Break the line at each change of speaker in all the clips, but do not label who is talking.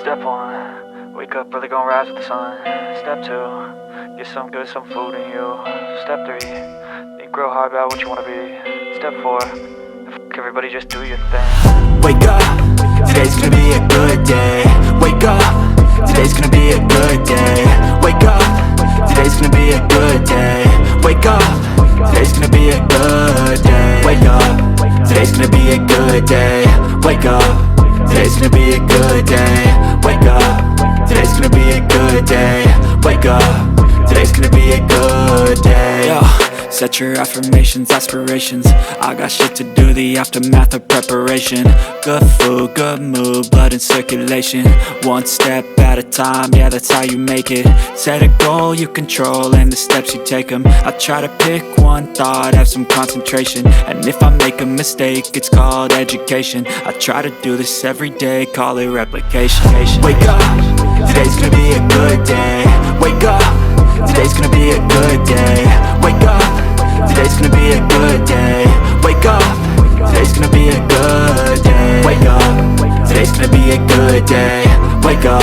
Step 1, wake up early, gonna rise with the sun. Step 2, get some good, some food in you. Step 3, think real hard about what you wanna be. Step 4, everybody just do your thing.
Wake up, today's gonna be a good day. Wake up, today's gonna be a good day. Wake up, today's gonna be a good day. Wake up, today's gonna be a good day. Wake up, today's gonna be a good day. Wake up, today's gonna be a good day. Wake up, today's gonna be a good day. Wake up, today's gonna be a good day. Yo, set your affirmations, aspirations. I got shit to do, the aftermath of preparation. Good food, good mood, blood in circulation. One step at a time, yeah, that's how you make it. Set a goal you control and the steps you take them. I try to pick one thought, have some concentration. And if I make a mistake, it's called education. I try to do this every day, call it replication. Wake up, today's gonna be a good day. Wake up, today's gonna be a good day. Wake up, today's gonna be a good day. Wake up, today's gonna be a good day. Wake up, today's gonna be a good day. Wake up,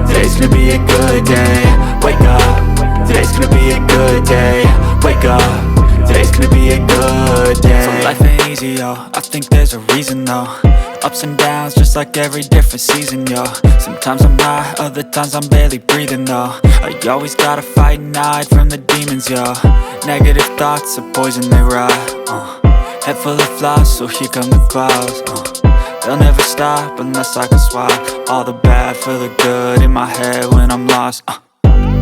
today's gonna be a good day. Wake up, today's gonna be a good day. Wake up, today's gonna be a good day. So life ain't easy, yo, I think there's a reason though. Ups and downs, just like every different season, yo. Sometimes I'm high, other times I'm barely breathing, though. I always gotta fight and hide from the demons, yo. Negative thoughts are poison, they rot. Head full of flaws, so here come the clouds. They'll never stop unless I can swap all the bad for the good in my head when I'm lost.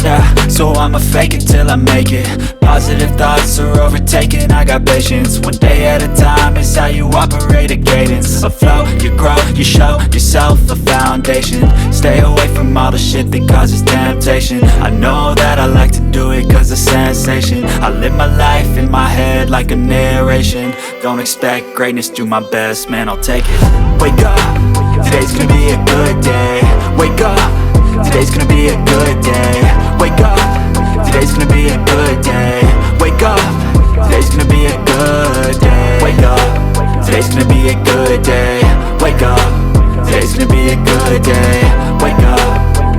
Yeah, so I'ma fake it till I make it. Positive thoughts are overtaken, I got patience. One day at a time is how you operate a cadence. A flow, you grow, you show yourself a foundation. Stay away from all the shit that causes temptation. I know that I like to do it cause of sensation. I live my life in my head like a narration. Don't expect greatness, do my best, man, I'll take it. Wake up, today's gonna be a good day. Wake up, today's gonna be a good day. Wake up, today's gonna be a good day. Wake up, today's gonna be a good day. Wake up, today's gonna be a good day. Wake up, today's gonna be a good day. Wake up,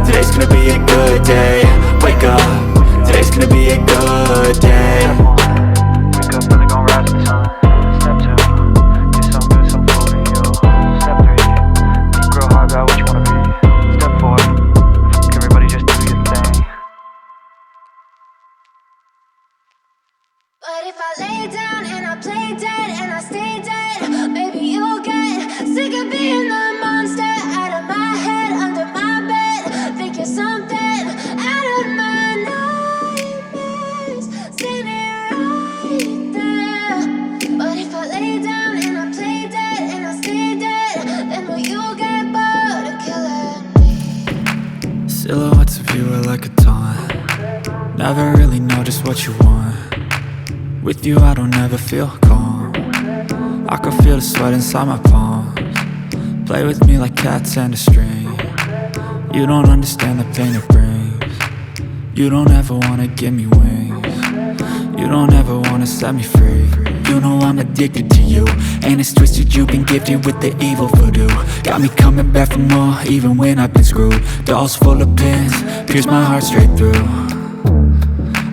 today's gonna be a good day. Wake up, today's gonna be a good day.
Wake up early, gonna rise with the sun. Step 2, get some good, some food in you. Step 3, think real hard about what you wanna be. Step 4, everybody just do your thing.
But if I lay down and I play dead and I stay dead, maybe you'll get sick of being the monster out of my head, under my bed. Think you're something out of my nightmares, standing right there. But if I lay down and I play dead and I stay dead, then will you get bored of killing me?
Silhouettes of you are like a taunt. Never really know just what you want. With you I don't ever feel calm. I can feel the sweat inside my palms. Play with me like cats and a string. You don't understand the pain it brings. You don't ever wanna give me wings. You don't ever wanna set me free. You know I'm addicted to you, and it's twisted, you've been gifted with the evil voodoo. Got me coming back for more, even when I've been screwed. Dolls full of pins, pierce my heart straight through.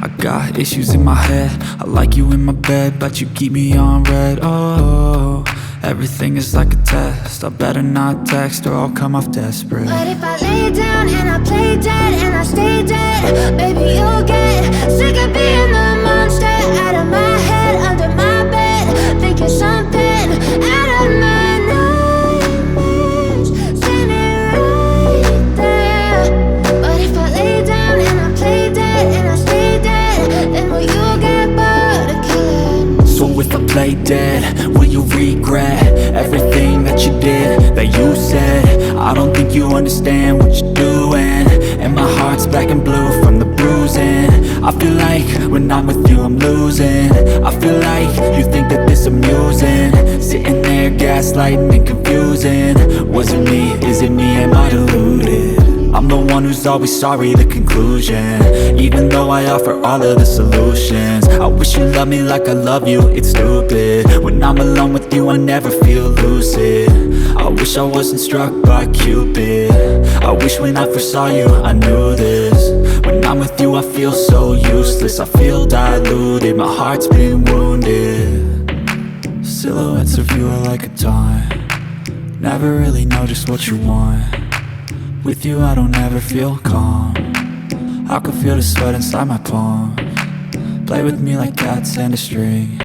I got issues in my head, I like you in my bed, but you keep me on red. Oh, everything is like a test, I better not text or I'll come off desperate.
But if I lay down and I play dead and I stay dead, maybe you'll get sick of being the monster out of my head, under my bed. Think you're something out of my nightmares, standing right there. But if I lay down and I play dead and I stay dead, then will you get bored of killing me?
So if I play dead, will you regret everything that you did, that you said? I don't think you understand what you're doing, and my heart's black and blue from the bruising. I feel like when I'm with you I'm losing. I feel like you think that this amusing, sitting there gaslighting and confusing. Was it me? Is it me? Am I deluded? I'm the one who's always sorry, the conclusion. Even though I offer all of the solutions, I wish you loved me like I love you, it's stupid. When I'm alone with you I never feel lucid. I wish I wasn't struck by Cupid. I wish wish when I first saw you, I knew this. When I'm with you I feel so useless, I feel diluted, my heart's been wounded. Silhouettes of you are like a taunt, never really know just what you want. With you I don't ever feel calm, I can feel the sweat inside my palms. Play with me like cats and a string.